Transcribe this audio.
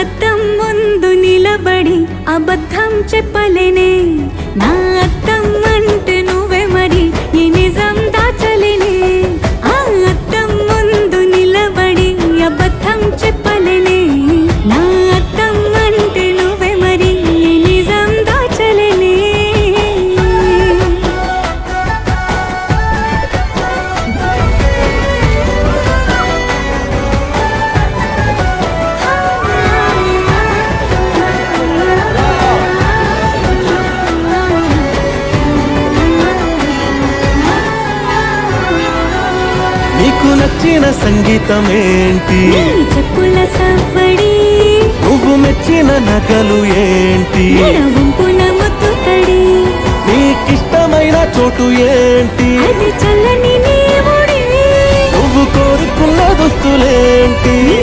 అద్దం ముందు నిలబడి అబద్ధం చెప్పలేనే, నా అద్దం అంటే నువ్వే మరి ఈ నిజం దాచలేనే. ఆ అద్దం ముందు నిలబడి అబద్ధం చెప్పలేనే, నా అద్దం అంటే నువ్వే మరి ఈ నిజం దాచలేనే. నీకు నచ్చిన సంగీతం ఏంటి? నీ చెప్పుల సవ్వడి. నువ్వు మెచ్చిన నగలు ఏంటి? వంపున ముద్దుకడి. నీకిష్టమైన చోటు ఏంటి? అది చల్లని నీ ఒడి. నువ్వు కోరుకున్న దుస్తులేంటి? నీ